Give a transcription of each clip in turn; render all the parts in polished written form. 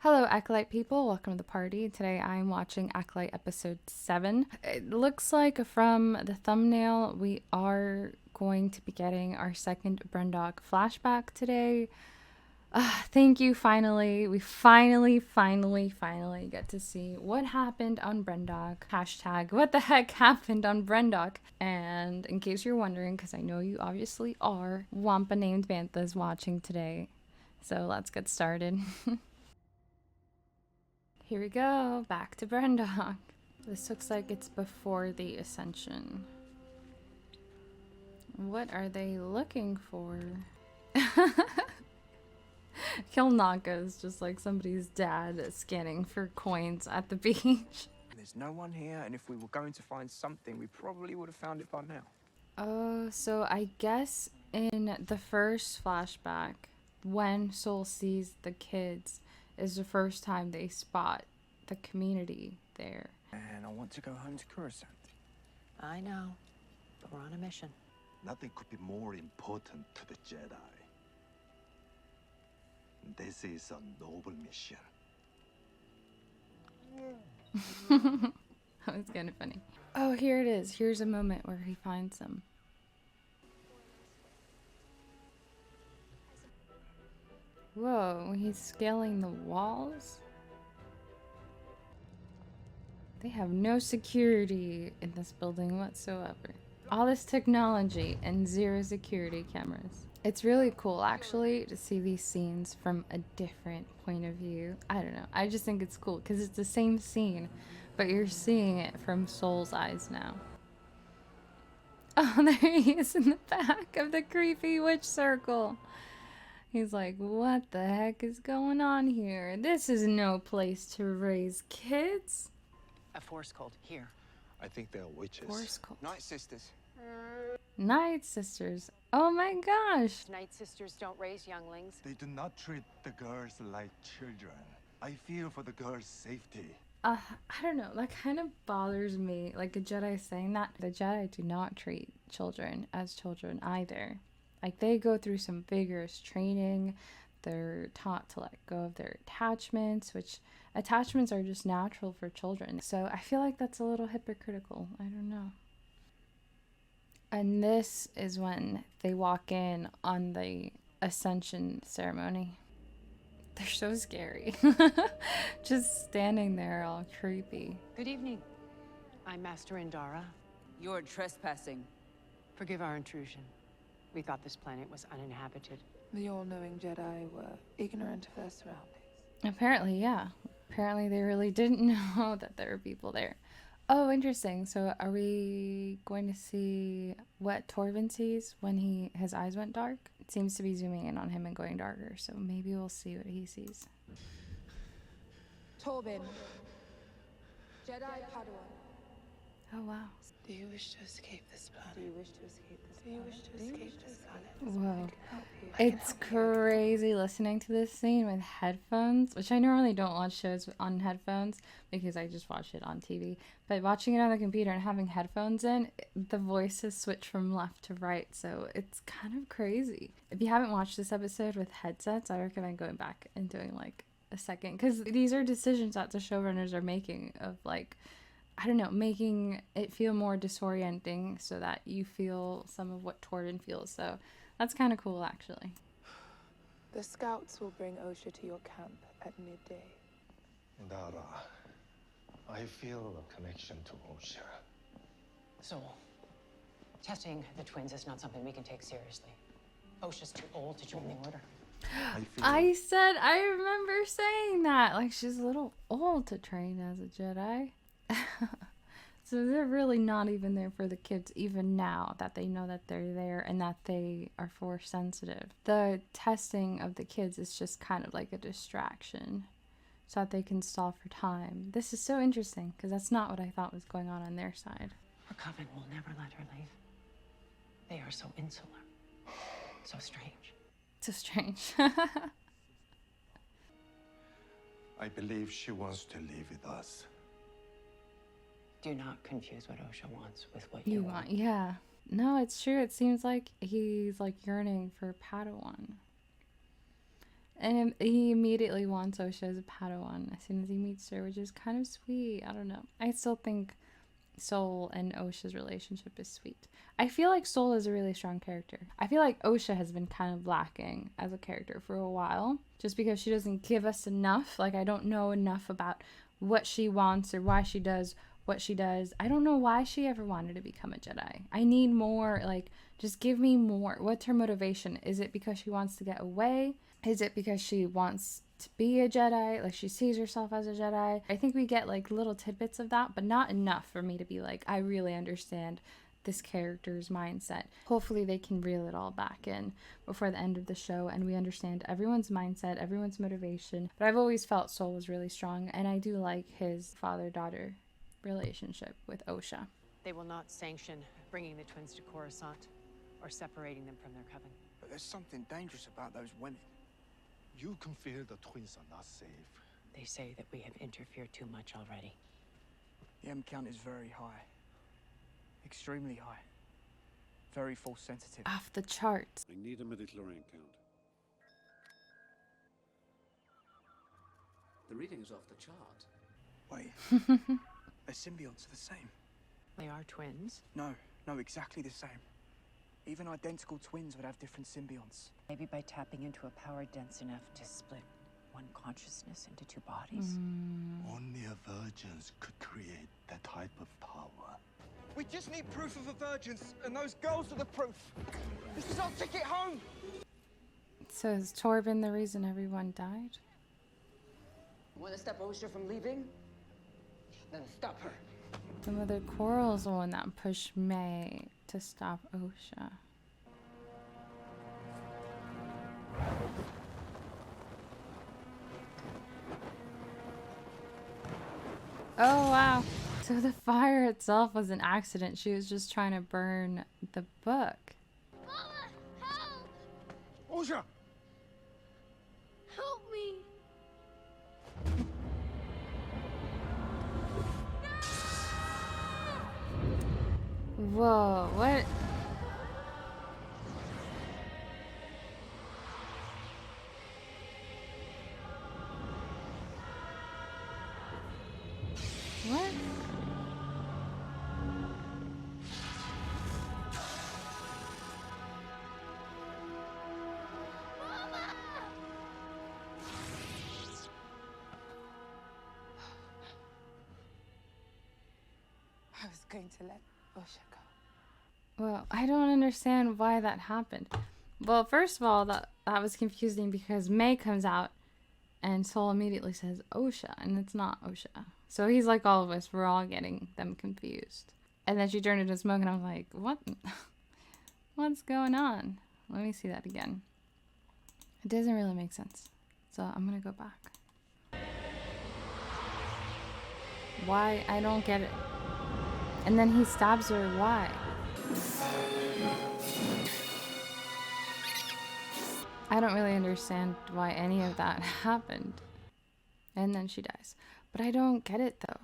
Hello, Acolyte people. Welcome to the party. Today I'm watching Acolyte episode 7. It looks like from the thumbnail we are going to be getting our second Brendok flashback today. Thank you, finally. We finally get to see what happened on Brendok. Hashtag what the heck happened on Brendok. And in case you're wondering, because I know you obviously are, Wampa named Bantha is watching today. So let's get started. Here we go, back to Brendok. This looks like it's before the ascension. What are they looking for? Kilnaka is just like somebody's dad scanning for coins at the beach. There's no one here, and if we were going to find something, we probably would have found it by now. Oh, so I guess in the first flashback, when Soul sees the kids, is the first time they spot the community there. And I want to go home to Coruscant. I know, but we're on a mission. Nothing could be more important to the Jedi. This is a noble mission. That was kind of funny. Oh, here it is. Here's a moment where he finds them. Whoa, he's scaling the walls? They have no security in this building whatsoever. All this technology and zero security cameras. It's really cool, actually, to see these scenes from a different point of view. I don't know. I just think it's cool because it's the same scene, but you're seeing it from Soul's eyes now. Oh, there he is in the back of the creepy witch circle. He's like, what the heck is going on here? This is no place to raise kids. A force cult here. I think they are witches. Force cult. Night Sisters. Night Sisters. Oh my gosh. Night Sisters don't raise younglings. They do not treat the girls like children. I feel for the girls' safety. I don't know. That kind of bothers me. Like a Jedi saying that. The Jedi do not treat children as children either. Like they go through some vigorous training. They're taught to let go of their attachments, which attachments are just natural for children. So I feel like that's a little hypocritical. I don't know. And this is when they walk in on the ascension ceremony. They're so scary. Just standing there all creepy. Good evening. I'm Master Indara. You're trespassing. Forgive our intrusion. We thought this planet was uninhabited. The all-knowing Jedi were ignorant of their surroundings. Apparently, yeah. Apparently they really didn't know that there were people there. Oh, interesting. So are we going to see what Torvin sees when his eyes went dark? It seems to be zooming in on him and going darker, so maybe we'll see what he sees. Torvin, Jedi Padawan. Oh, wow. Do you wish to escape this planet? Do you wish to escape this planet? Do you wish to escape this planet? Whoa. Help you. It's crazy listening to this scene with headphones, which I normally don't watch shows on headphones because I just watch it on TV. But watching it on the computer and having headphones in, the voices switch from left to right, so it's kind of crazy. If you haven't watched this episode with headsets, I recommend going back and doing like a second, because these are decisions that the showrunners are making of like, I don't know, making it feel more disorienting so that you feel some of what Torvin feels. So that's kind of cool, actually. The scouts will bring Osha to your camp at midday. Dara, I feel a connection to Osha. Soul. Testing the twins is not something we can take seriously. OSHA's too old to join the order. I remember saying that. Like, she's a little old to train as a Jedi. So they're really not even there for the kids, even now that they know that they're there and that they are force sensitive. The testing of the kids is just kind of like a distraction so that they can stall for time. This is so interesting because that's not what I thought was going on their side. Her coven will never let her leave. They are so insular. So strange. So strange. I believe she wants to live with us. Do not confuse what OSHA wants with what You you want, yeah. No, it's true. It seems like he's like yearning for Padawan. And he immediately wants Osha as a Padawan as soon as he meets her, which is kind of sweet. I don't know. I still think Soul and Osha's relationship is sweet. I feel like Soul is a really strong character. I feel like Osha has been kind of lacking as a character for a while, just because she doesn't give us enough. Like, I don't know enough about what she wants or why she does what she does. I don't know why she ever wanted to become a Jedi. I need more, like, just give me more. What's her motivation? Is it because she wants to get away? Is it because she wants to be a Jedi? Like, she sees herself as a Jedi? I think we get, like, little tidbits of that, but not enough for me to be like, I really understand this character's mindset. Hopefully they can reel it all back in before the end of the show and we understand everyone's mindset, everyone's motivation. But I've always felt Soul was really strong, and I do like his father-daughter relationship with Osha. They will not sanction bringing the twins to Coruscant or separating them from their coven. But there's something dangerous about those women. You can feel the twins are not safe. They say that we have interfered too much already. The M count is very high. Extremely high. Very force sensitive. Off the charts. I need a midichlorian count. The reading is off the chart. Wait. Their symbionts are the same. They are twins. No, exactly the same. Even identical twins would have different symbionts. Maybe by tapping into a power dense enough to split one consciousness into two bodies. Only a virgin could create that type of power. We just need proof of a virgin, and those girls are the proof. This is our ticket home. So is Torben the reason everyone died? Want to stop Osha from leaving? Then stop her. The Mother Quarrel's the one that pushed May to stop Osha. Oh wow. So the fire itself was an accident. She was just trying to burn the book. Mama, help! Osha! Help me! Whoa, what? What? I was going to let Osha go. Well, I don't understand why that happened. Well, first of all, that was confusing because May comes out and Soul immediately says Osha, and it's not Osha. So he's like all of us, we're all getting them confused. And then she turned into smoke and I was like, what? What's going on? Let me see that again. It doesn't really make sense. So I'm gonna go back. Why? I don't get it. And then he stabs her, why? I don't really understand why any of that happened. And then she dies. But I don't get it though.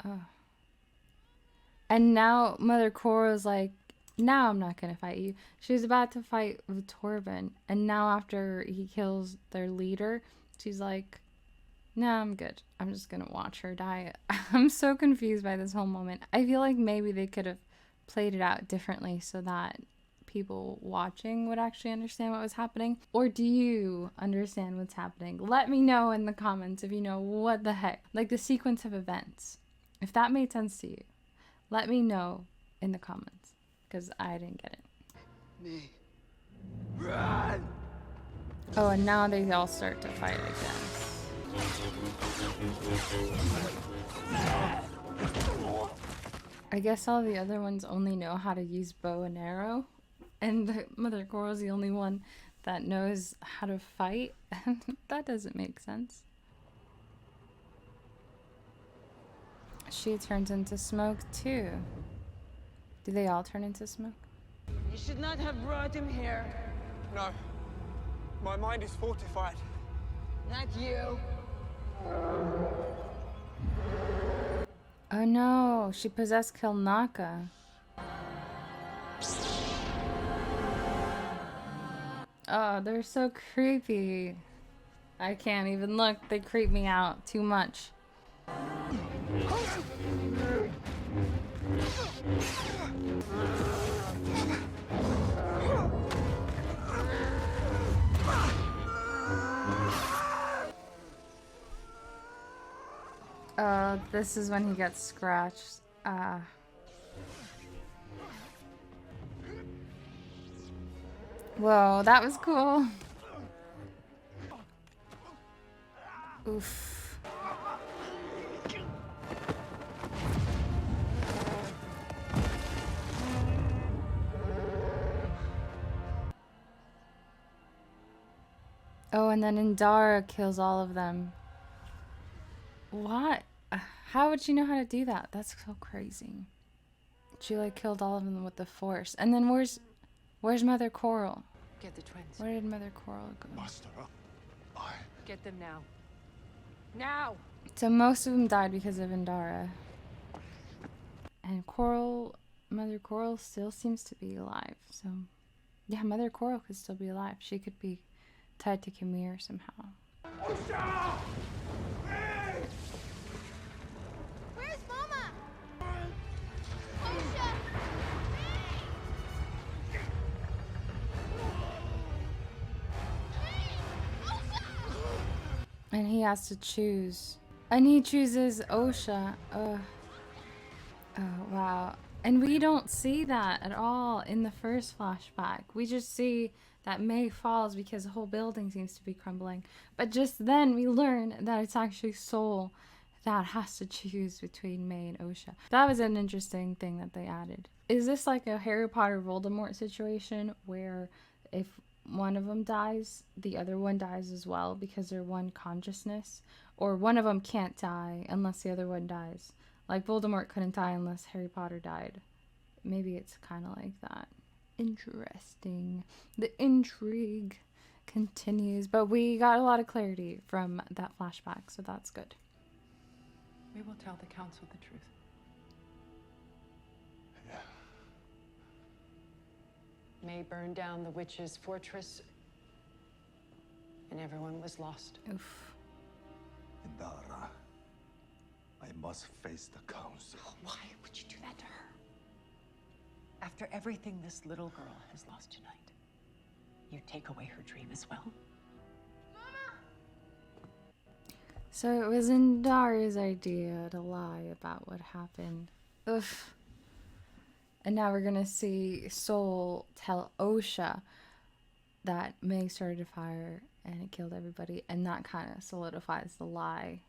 Oh. And now Mother Cora's like, now I'm not gonna fight you. She was about to fight with Torben. And now after he kills their leader, she's like, nah, I'm good. I'm just gonna watch her die. I'm so confused by this whole moment. I feel like maybe they could have played it out differently so that people watching would actually understand what was happening. Or do you understand what's happening? Let me know in the comments if you know what the heck. Like the sequence of events. If that made sense to you, let me know in the comments. Because I didn't get it. Me. Run! Oh, and now they all start to fight again. I guess all the other ones only know how to use bow and arrow. And the Mother Coral's the only one that knows how to fight. That doesn't make sense. She turns into smoke too. Do they all turn into smoke? You should not have brought him here. No. My mind is fortified. Not you. Oh no, she possessed Kilnaka. Oh, they're so creepy. I can't even look. They creep me out too much. This is when he gets scratched. Whoa, that was cool. Oof. Oh, and then Indara kills all of them. What? How would she know how to do that? That's so crazy. She like killed all of them with the force. And then where's Mother Coral? Get the twins. Where did Mother Coral go? Master, I... Get them now. Now! So most of them died because of Indara. And Mother Coral still seems to be alive. So yeah, Mother Coral could still be alive. She could be tied to Khmer somehow. Where's Mama? Osha! And he has to choose. And he chooses Osha. Oh, wow. And we don't see that at all in the first flashback. We just see that May falls because the whole building seems to be crumbling. But just then we learn that it's actually Soul that has to choose between May and Osha. That was an interesting thing that they added. Is this like a Harry Potter Voldemort situation where if one of them dies, the other one dies as well because they're one consciousness? Or one of them can't die unless the other one dies? Like Voldemort couldn't die unless Harry Potter died. Maybe it's kind of like that. Interesting. The intrigue continues, but we got a lot of clarity from that flashback, so that's good. We will tell the council the truth. Yeah. May burned down the witch's fortress, and everyone was lost. Oof. Indara, I must face the council. Why would you do that to her? After everything this little girl has lost tonight, you take away her dream as well? So it was Indara's idea to lie about what happened. Oof. And now we're gonna see Soul tell Osha that May started a fire and it killed everybody, and that kind of solidifies the lie.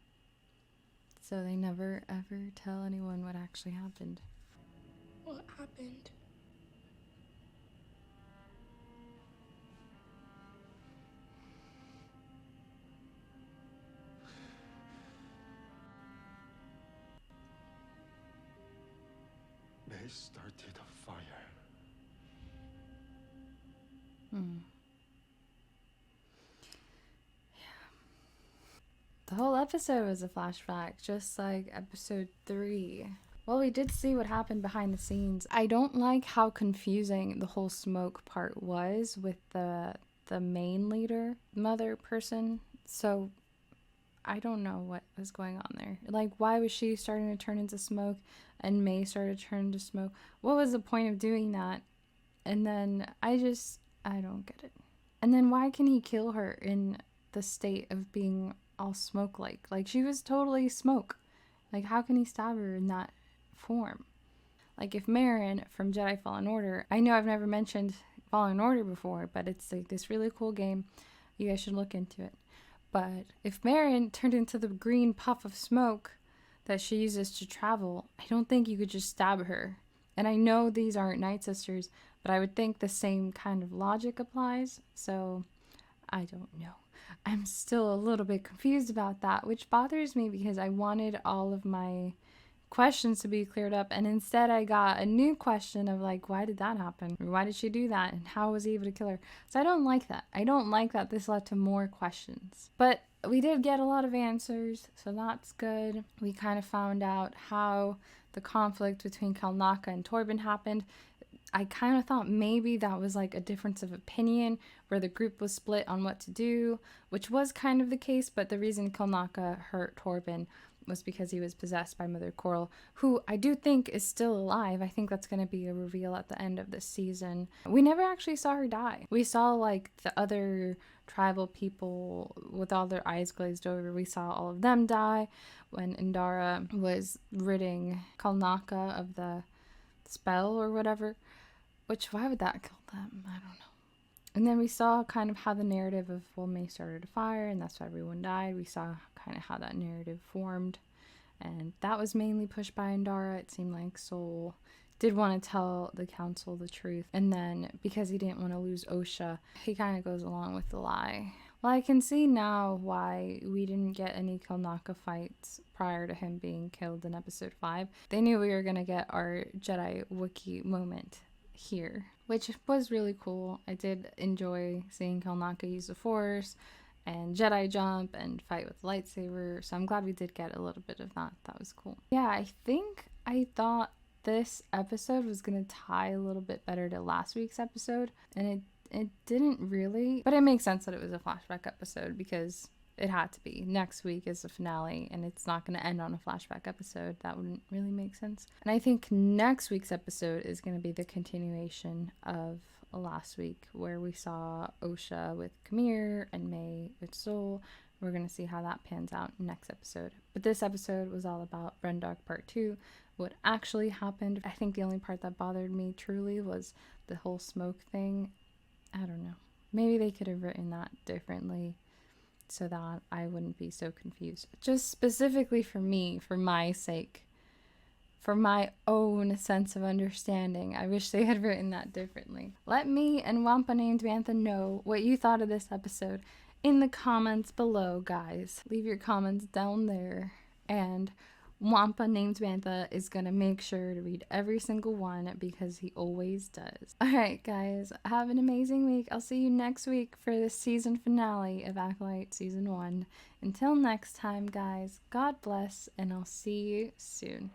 So they never ever tell anyone what actually happened. What happened? They started a fire. The whole episode was a flashback, just like episode 3. Well, we did see what happened behind the scenes. I don't like how confusing the whole smoke part was with the main leader, mother person. So I don't know what was going on there. Like, why was she starting to turn into smoke and May started to turn into smoke? What was the point of doing that? And then I don't get it. And then why can he kill her in the state of being all smoke-like? Like, she was totally smoke. Like, how can he stab her in that form? Like, if Marin from Jedi Fallen Order, I know I've never mentioned Fallen Order before, but it's like this really cool game. You guys should look into it. But if Marin turned into the green puff of smoke that she uses to travel, I don't think you could just stab her. And I know these aren't Night Sisters, but I would think the same kind of logic applies. So I don't know. I'm still a little bit confused about that, which bothers me because I wanted all of my questions to be cleared up, and instead I got a new question of like, why did that happen? Or why did she do that? And how was he able to kill her? So I don't like that. I don't like that this led to more questions. But we did get a lot of answers, so that's good. We kind of found out how the conflict between Kalnaka and Torben happened. I kind of thought maybe that was like a difference of opinion where the group was split on what to do, which was kind of the case, but the reason Kilnaka hurt Torben was because he was possessed by Mother Coral, who I do think is still alive. I think that's going to be a reveal at the end of this season. We never actually saw her die. We saw like the other tribal people with all their eyes glazed over. We saw all of them die when Indara was ridding Kalnaka of the spell or whatever. Which, why would that kill them? I don't know. And then we saw kind of how the narrative of May started a fire, and that's why everyone died. We saw kind of how that narrative formed, and that was mainly pushed by Indara. It seemed like Sol did want to tell the council the truth, and then because he didn't want to lose Osha, he kind of goes along with the lie. Well, I can see now why we didn't get any Kilnaka fights prior to him being killed in episode 5. They knew we were going to get our Jedi Wookiee moment here, which was really cool. I did enjoy seeing Kilnaka use the Force and Jedi jump and fight with lightsaber, so I'm glad we did get a little bit of that. That was cool. Yeah, I thought this episode was gonna tie a little bit better to last week's episode, and it didn't really, but it makes sense that it was a flashback episode because it had to be. Next week is the finale, and it's not going to end on a flashback episode. That wouldn't really make sense. And I think next week's episode is going to be the continuation of last week, where we saw Osha with Kamir and May with Sol. We're going to see how that pans out next episode. But this episode was all about Brendark Part 2, what actually happened. I think the only part that bothered me truly was the whole smoke thing. I don't know. Maybe they could have written that differently so that I wouldn't be so confused. Just specifically for me, for my sake, for my own sense of understanding. I wish they had written that differently. Let me and Wampa named Bantha know what you thought of this episode in the comments below, guys. Leave your comments down there. And Wampa named Bantha is gonna make sure to read every single one because he always does. Alright guys, have an amazing week. I'll see you next week for the season finale of Acolyte Season 1. Until next time guys, God bless, and I'll see you soon.